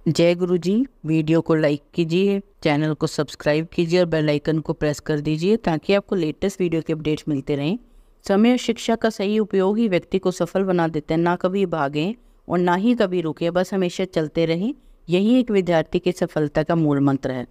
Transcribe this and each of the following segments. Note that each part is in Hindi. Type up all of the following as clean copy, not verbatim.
जय गुरु जी। वीडियो को लाइक कीजिए, चैनल को सब्सक्राइब कीजिए और बेल आइकन को प्रेस कर दीजिए ताकि आपको लेटेस्ट वीडियो के अपडेट्स मिलते रहें। समय और शिक्षा का सही उपयोग ही व्यक्ति को सफल बना देते हैं। ना कभी भागें और ना ही कभी रुकें, बस हमेशा चलते रहें। यही एक विद्यार्थी की सफलता का मूल मंत्र है।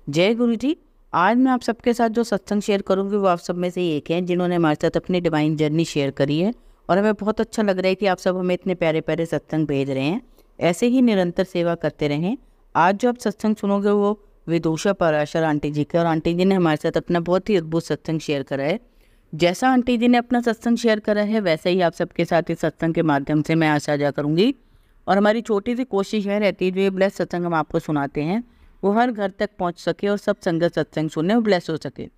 जय गुरु जी। आज मैं आप सबके साथ जो सत्संग शेयर करूँगी वो आप सब में से एक हैं जिन्होंने हमारे साथ अपनी डिवाइन जर्नी शेयर करी है और हमें बहुत अच्छा लग रहा है कि आप सब हमें इतने प्यारे प्यारे सत्संग भेज रहे हैं। ऐसे ही निरंतर सेवा करते रहें। आज जो आप सत्संग सुनोगे वो विदुषा पराशर आंटी जी का, और आंटी जी ने हमारे साथ अपना बहुत ही अद्भुत सत्संग शेयर करा है। जैसा आंटी जी ने अपना सत्संग शेयर करा है वैसे ही आप सबके साथ इस सत्संग के माध्यम से मैं साझा करूँगी। और हमारी छोटी सी कोशिश है रहती है जो ये ब्लेस सत्संग हम आपको सुनाते हैं वो हर घर तक पहुँच सके और सब संगत सत्संग सुनने और ब्लेस हो सके।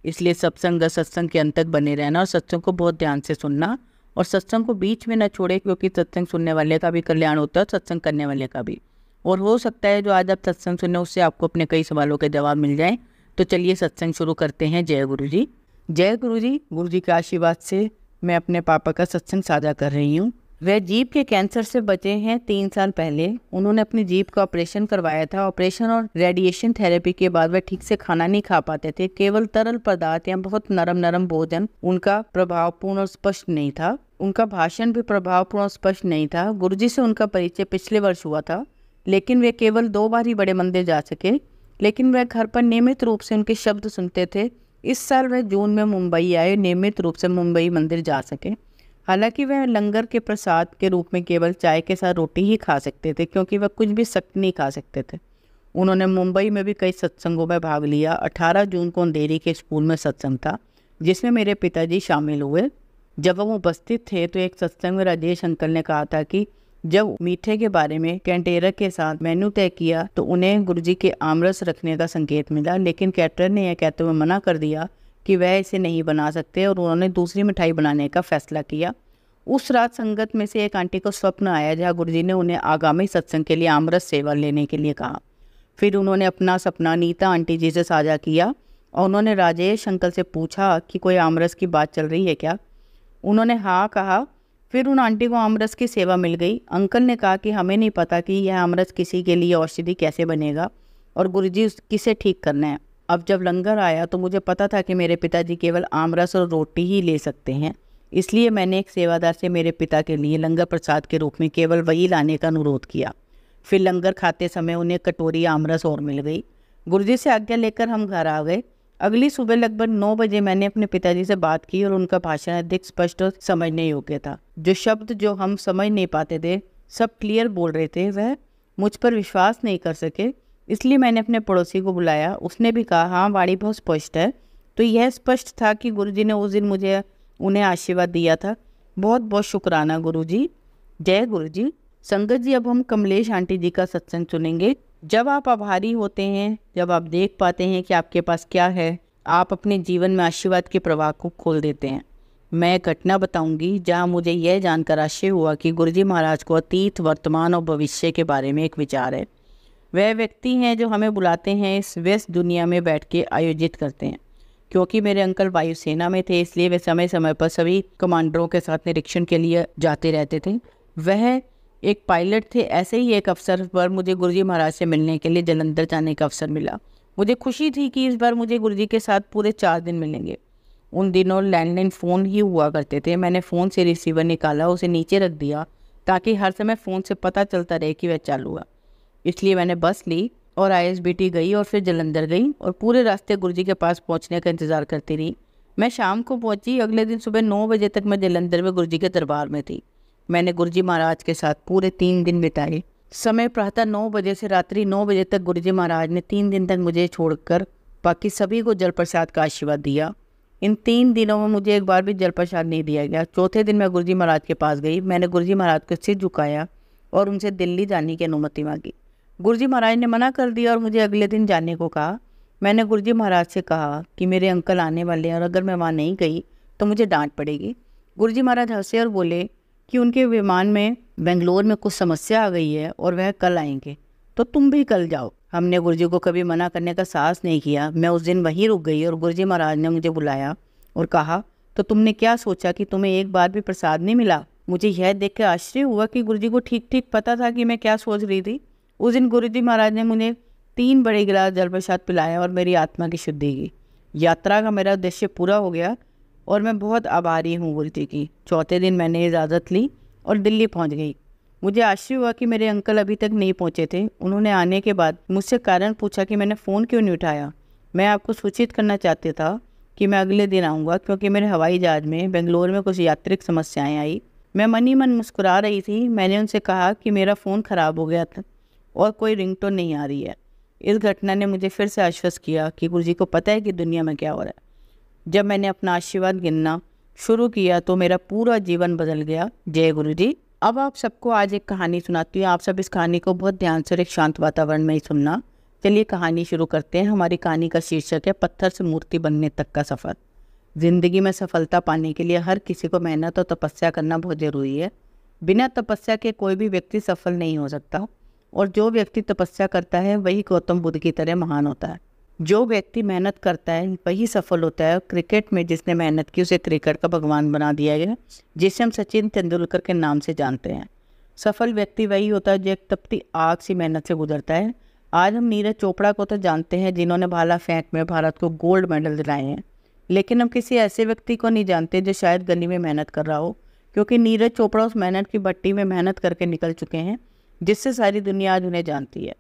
इसलिए सब संगत सत्संग के अंत तक बने रहना और सत्संग को बहुत ध्यान से सुनना और सत्संग को बीच में न छोड़े, क्योंकि सत्संग सुनने वाले का भी कल्याण होता है, सत्संग करने वाले का भी। और हो सकता है जो आज आप सत्संग सुने उससे आपको अपने कई सवालों के जवाब मिल जाएं। तो चलिए सत्संग शुरू करते हैं। जय गुरु जी। जय गुरु जी। गुरु जी के आशीर्वाद से मैं अपने पापा का सत्संग साझा कर रही हूँ। वह जीभ के कैंसर से बचे हैं 3 साल पहले। उन्होंने अपनी जीभ का ऑपरेशन करवाया था। ऑपरेशन और रेडिएशन थेरेपी के बाद वह ठीक से खाना नहीं खा पाते थे। केवल तरल पदार्थ या बहुत नरम नरम भोजन उनका प्रभावपूर्ण और स्पष्ट नहीं था। उनका भाषण भी प्रभावपूर्ण और स्पष्ट नहीं था। गुरुजी से उनका परिचय पिछले वर्ष हुआ था, लेकिन वे केवल 2 बार ही बड़े मंदिर जा सके। लेकिन वह घर पर नियमित रूप से उनके शब्द सुनते थे। इस साल वह जून में मुंबई आए, नियमित रूप से मुंबई मंदिर जा सके। हालांकि वह लंगर के प्रसाद के रूप में केवल चाय के साथ रोटी ही खा सकते थे, क्योंकि वह कुछ भी सख्त नहीं खा सकते थे। उन्होंने मुंबई में भी कई सत्संगों में भाग लिया। 18 जून को अंधेरी के स्कूल में सत्संग था जिसमें मेरे पिताजी शामिल हुए। जब वो उपस्थित थे तो एक सत्संग में राजेश अंकल ने कहा था कि जब मीठे के बारे में कैंटेरर के साथ मेन्यू तय किया तो उन्हें गुरुजी के आमरस रखने का संकेत मिला, लेकिन कैटरर ने यह कहते हुए मना कर दिया कि वह इसे नहीं बना सकते और उन्होंने दूसरी मिठाई बनाने का फैसला किया। उस रात संगत में से एक आंटी को स्वप्न आया जहाँ गुरुजी ने उन्हें आगामी सत्संग के लिए आमरस सेवा लेने के लिए कहा। फिर उन्होंने अपना सपना नीता आंटी जी से साझा किया और उन्होंने राजेश अंकल से पूछा कि कोई आमरस की बात चल रही है क्या। उन्होंने हाँ कहा। फिर उन आंटी को आमरस की सेवा मिल गई। अंकल ने कहा कि हमें नहीं पता कि यह आमरस किसी के लिए औषधि कैसे बनेगा और गुरुजी किसे ठीक करना है। अब जब लंगर आया तो मुझे पता था कि मेरे पिताजी केवल आमरस और रोटी ही ले सकते हैं, इसलिए मैंने एक सेवादार से मेरे पिता के लिए लंगर प्रसाद के रूप में केवल वही लाने का अनुरोध किया। फिर लंगर खाते समय उन्हें कटोरी आमरस और मिल गई। गुरुजी से आज्ञा लेकर हम घर आ गए। अगली सुबह लगभग 9 बजे मैंने अपने पिताजी से बात की और उनका भाषण अधिक स्पष्ट और समझने योग्य था। जो शब्द जो हम समझ नहीं पाते थे सब क्लियर बोल रहे थे। वह मुझ पर विश्वास नहीं कर सके, इसलिए मैंने अपने पड़ोसी को बुलाया। उसने भी कहा हाँ वाणी बहुत स्पष्ट है। तो यह स्पष्ट था कि गुरुजी ने उस दिन मुझे उन्हें आशीर्वाद दिया था। बहुत बहुत शुक्राना गुरुजी। जय गुरुजी। संगत जी, अब हम कमलेश आंटी जी का सत्संग सुनेंगे। जब आप आभारी होते हैं, जब आप देख पाते हैं कि आपके पास क्या है, आप अपने जीवन में आशीर्वाद के प्रवाह को खोल देते हैं। मैं एक घटना बताऊंगी जहां मुझे यह जानकर आश्चर्य हुआ कि गुरुजी महाराज को अतीत, वर्तमान और भविष्य के बारे में एक विचार है। वह व्यक्ति हैं जो हमें बुलाते हैं, इस व्यस्त दुनिया में बैठ के आयोजित करते हैं। क्योंकि मेरे अंकल वायुसेना में थे इसलिए वे समय समय पर सभी कमांडरों के साथ निरीक्षण के लिए जाते रहते थे। वह एक पायलट थे। ऐसे ही एक अवसर पर मुझे गुरुजी महाराज से मिलने के लिए जालंधर जाने का अवसर मिला। मुझे खुशी थी कि इस बार मुझे गुरुजी के साथ पूरे 4 दिन मिलेंगे। उन दिनों लैंडलाइन फ़ोन ही हुआ करते थे। मैंने फ़ोन से रिसीवर निकाला, उसे नीचे रख दिया ताकि हर समय फ़ोन से पता चलता रहे कि वह चालू हुआ। इसलिए मैंने बस ली और ISBT गई और फिर जालंधर गई और पूरे रास्ते गुरुजी के पास पहुंचने का इंतज़ार करती रही। मैं शाम को पहुंची। अगले दिन सुबह 9 बजे तक मैं जालंधर में गुरुजी के दरबार में थी। मैंने गुरुजी महाराज के साथ पूरे 3 दिन बिताए। समय प्रातः 9 बजे से रात्रि 9 बजे तक गुरुजी महाराज ने 3 दिन तक मुझे छोड़कर बाकी सभी को जल प्रसाद का आशीर्वाद दिया। इन 3 दिनों में मुझे एक बार भी जल प्रसाद नहीं दिया गया। चौथे दिन मैं गुरुजी महाराज के पास गई। मैंने गुरुजी महाराज को सिर झुकाया और उनसे दिल्ली जाने की अनुमति मांगी। गुरुजी महाराज ने मना कर दिया और मुझे अगले दिन जाने को कहा। मैंने गुरुजी महाराज से कहा कि मेरे अंकल आने वाले हैं और अगर मैं वहाँ नहीं गई तो मुझे डांट पड़ेगी। गुरुजी महाराज हंसे और बोले कि उनके विमान में बेंगलोर में कुछ समस्या आ गई है और वह कल आएंगे, तो तुम भी कल जाओ। हमने गुरुजी को कभी मना करने का साहस नहीं किया। मैं उस दिन वहीं रुक गई और गुरुजी महाराज ने मुझे बुलाया और कहा तो तुमने क्या सोचा कि तुम्हें एक बार भी प्रसाद नहीं मिला। मुझे यह देख कर आश्चर्य हुआ कि गुरुजी को ठीक ठीक पता था कि मैं क्या सोच रही थी। उस दिन गुरुजी महाराज ने मुझे 3 बड़े गिलास जल प्रसाद पिलाया और मेरी आत्मा की शुद्धि की। यात्रा का मेरा उद्देश्य पूरा हो गया और मैं बहुत आभारी हूँ गुरुजी की। चौथे दिन मैंने इजाज़त ली और दिल्ली पहुँच गई। मुझे आश्चर्य हुआ कि मेरे अंकल अभी तक नहीं पहुँचे थे। उन्होंने आने के बाद मुझसे कारण पूछा कि मैंने फ़ोन क्यों नहीं उठाया। मैं आपको सूचित करना चाहता था कि मैं अगले दिन आऊँगा, क्योंकि मेरे हवाई जहाज़ में बेंगलोर में कुछ यात्रिक समस्याएं आई। मैं मन ही मन मुस्कुरा रही थी। मैंने उनसे कहा कि मेरा फ़ोन ख़राब हो गया था और कोई रिंगटोन नहीं आ रही है। इस घटना ने मुझे फिर से आश्वस्त किया कि गुरुजी को पता है कि दुनिया में क्या हो रहा है। जब मैंने अपना आशीर्वाद गिनना शुरू किया तो मेरा पूरा जीवन बदल गया। जय गुरुजी। अब आप सबको आज एक कहानी सुनाती हूँ। आप सब इस कहानी को बहुत ध्यान से और एक शांत वातावरण में ही सुनना। चलिए कहानी शुरू करते हैं। हमारी कहानी का शीर्षक है पत्थर से मूर्ति बनने तक का सफ़र। ज़िंदगी में सफलता पाने के लिए हर किसी को मेहनत और तपस्या करना बहुत ज़रूरी है। बिना तपस्या के कोई भी व्यक्ति सफल नहीं हो सकता, और जो व्यक्ति तपस्या करता है वही गौतम बुद्ध की तरह महान होता है। जो व्यक्ति मेहनत करता है वही सफल होता है। क्रिकेट में जिसने मेहनत की उसे क्रिकेट का भगवान बना दिया गया, जिसे हम सचिन तेंदुलकर के नाम से जानते हैं। सफल व्यक्ति वही होता है जो एक तपती आग सी मेहनत से गुजरता है। आज हम नीरज चोपड़ा को तो जानते हैं जिन्होंने भाला फेंक में भारत को गोल्ड मेडल दिलाए हैं, लेकिन हम किसी ऐसे व्यक्ति को नहीं जानते जो शायद गली में मेहनत कर रहा हो, क्योंकि नीरज चोपड़ा उस मेहनत की भट्टी में मेहनत करके निकल चुके हैं जिससे सारी दुनिया आज उन्हें जानती है।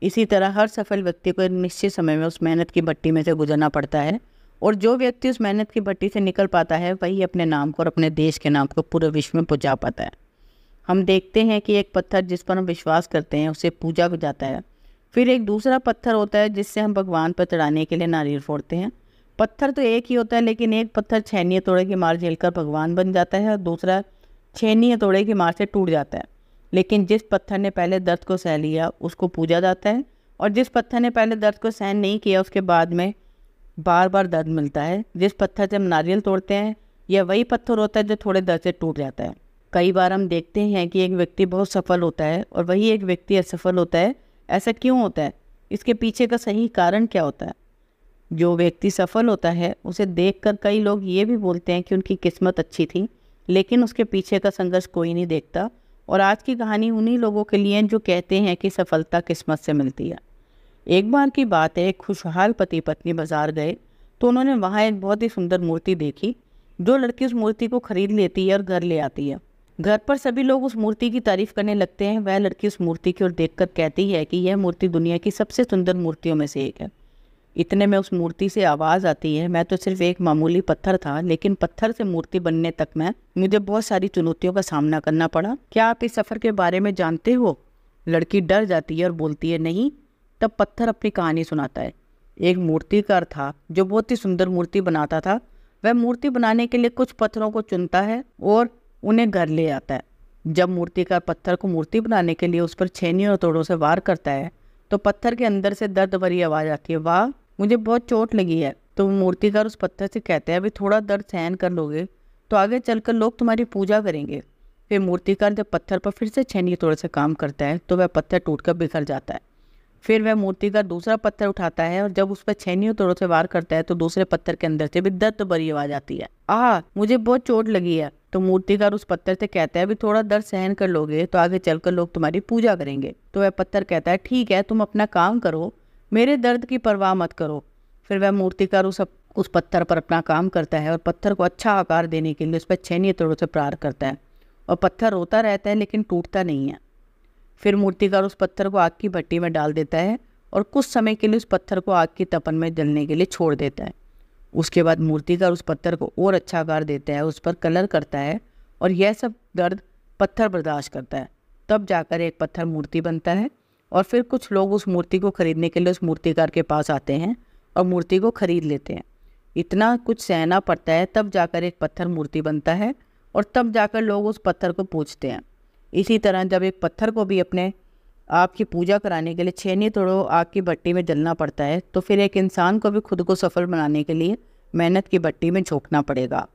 इसी तरह हर सफल व्यक्ति को एक निश्चित समय में उस मेहनत की भट्टी में से गुजरना पड़ता है, और जो व्यक्ति उस मेहनत की भट्टी से निकल पाता है वही अपने नाम को और अपने देश के नाम को पूरे विश्व में पहुँचा पाता है। हम देखते हैं कि एक पत्थर जिस पर हम विश्वास करते हैं उसे पूजा जाता है। फिर एक दूसरा पत्थर होता है जिससे हम भगवान पर चढ़ाने के लिए नारियल फोड़ते हैं। पत्थर तो एक ही होता है, लेकिन एक पत्थर छेनी हथौड़े की मार झेलकर भगवान बन जाता है और दूसरा छेनी हथौड़े की मार से टूट जाता है। लेकिन जिस पत्थर ने पहले दर्द को सह लिया उसको पूजा जाता है, और जिस पत्थर ने पहले दर्द को सहन नहीं किया उसके बाद में बार बार दर्द मिलता है। जिस पत्थर से हम नारियल तोड़ते हैं यह वही पत्थर होता है जो थोड़े दर्द से टूट जाता है। कई बार हम देखते हैं कि एक व्यक्ति बहुत सफल होता है और वही एक व्यक्ति असफल होता है। ऐसा क्यों होता है? इसके पीछे का सही कारण क्या होता है? जो व्यक्ति सफल होता है उसे देखकर कई लोग ये भी बोलते हैं कि उनकी किस्मत अच्छी थी, लेकिन उसके पीछे का संघर्ष कोई नहीं देखता। और आज की कहानी उन्हीं लोगों के लिए जो कहते हैं कि सफलता किस्मत से मिलती है। एक बार की बात है, एक खुशहाल पति पत्नी बाजार गए तो उन्होंने वहाँ एक बहुत ही सुंदर मूर्ति देखी। जो लड़की उस मूर्ति को खरीद लेती है और घर ले आती है, घर पर सभी लोग उस मूर्ति की तारीफ करने लगते हैं। वह लड़की उस मूर्ति की ओर देखकर कहती है कि यह मूर्ति दुनिया की सबसे सुंदर मूर्तियों में से एक है। इतने में उस मूर्ति से आवाज़ आती है, मैं तो सिर्फ एक मामूली पत्थर था, लेकिन पत्थर से मूर्ति बनने तक में मुझे बहुत सारी चुनौतियों का सामना करना पड़ा। क्या आप इस सफ़र के बारे में जानते हो? लड़की डर जाती है और बोलती है नहीं। तब पत्थर अपनी कहानी सुनाता है। एक मूर्तिकार था जो बहुत ही सुंदर मूर्ति बनाता था। वह मूर्ति बनाने के लिए कुछ पत्थरों को चुनता है और उन्हें घर ले आता है। जब मूर्तिकार पत्थर को मूर्ति बनाने के लिए उस पर छेनी और तोड़ों से वार करता है तो पत्थर के अंदर से दर्द भरी आवाज़ आती है, वाह मुझे बहुत चोट लगी है। तो मूर्तिकार उस पत्थर से कहते हैं अभी थोड़ा दर्द सहन कर लोगे तो आगे चलकर लोग तुम्हारी पूजा करेंगे। फिर मूर्तिकार जब पत्थर पर फिर से छेनी तोड़े से काम करता है तो वह पत्थर टूटकर बिखर जाता है। फिर वह मूर्तिकार दूसरा पत्थर उठाता है और जब उस पर छेनी तोड़ों से वार करता है तो दूसरे पत्थर के अंदर से भी दर्द भरी आवाज़ आती है, मुझे बहुत चोट लगी है। तो मूर्तिकार उस पत्थर से कहता है अभी थोड़ा दर्द सहन कर लोगे तो आगे चलकर लोग तुम्हारी पूजा करेंगे। तो वह पत्थर कहता है ठीक है, तुम अपना काम करो, मेरे दर्द की परवाह मत करो। फिर वह मूर्तिकार उस पत्थर पर अपना काम करता है और पत्थर को अच्छा आकार देने के लिए उस पर छेनी तोड़ों से प्रहार करता है, और पत्थर रोता रहता है लेकिन टूटता नहीं है। फिर मूर्तिकार उस पत्थर को आग की भट्टी में डाल देता है और कुछ समय के लिए उस पत्थर को आग की तपन में जलने के लिए छोड़ देता है। उसके बाद मूर्तिकार उस पत्थर को और अच्छा आकार देता है, उस पर कलर करता है और यह सब दर्द पत्थर बर्दाश्त करता है। तब जाकर एक पत्थर मूर्ति बनता है और फिर कुछ लोग उस मूर्ति को खरीदने के लिए उस मूर्तिकार के पास आते हैं और मूर्ति को खरीद लेते हैं। इतना कुछ सहना पड़ता है, तब जाकर एक पत्थर मूर्ति बनता है और तब जाकर लोग उस पत्थर को पूजते हैं। इसी तरह जब एक पत्थर को भी अपने आप की पूजा कराने के लिए छेनी तोड़ो आग की भट्टी में जलना पड़ता है, तो फिर एक इंसान को भी खुद को सफल बनाने के लिए मेहनत की भट्टी में झोंकना पड़ेगा।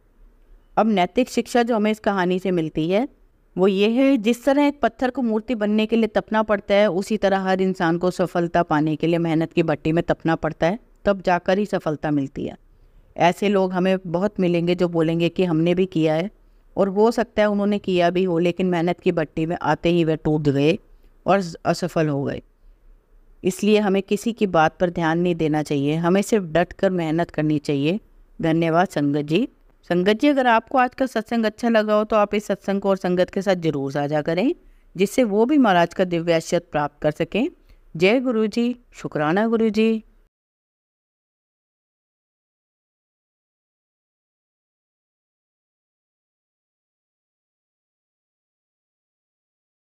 अब नैतिक शिक्षा जो हमें इस कहानी से मिलती है वो ये है, जिस तरह एक पत्थर को मूर्ति बनने के लिए तपना पड़ता है, उसी तरह हर इंसान को सफलता पाने के लिए मेहनत की भट्टी में तपना पड़ता है, तब जाकर ही सफलता मिलती है। ऐसे लोग हमें बहुत मिलेंगे जो बोलेंगे कि हमने भी किया है, और हो सकता है उन्होंने किया भी हो, लेकिन मेहनत की भट्टी में आते ही वह टूट गए और असफल हो गए। इसलिए हमें किसी की बात पर ध्यान नहीं देना चाहिए, हमें सिर्फ डट कर मेहनत करनी चाहिए। धन्यवाद संगत जी। संगत जी, अगर आपको आज का सत्संग अच्छा लगा हो तो आप इस सत्संग को और संगत के साथ जरूर साझा करें, जिससे वो भी महाराज का दिव्य आशीर्वाद प्राप्त कर सकें। जय गुरु जी, शुक्राना गुरु जी।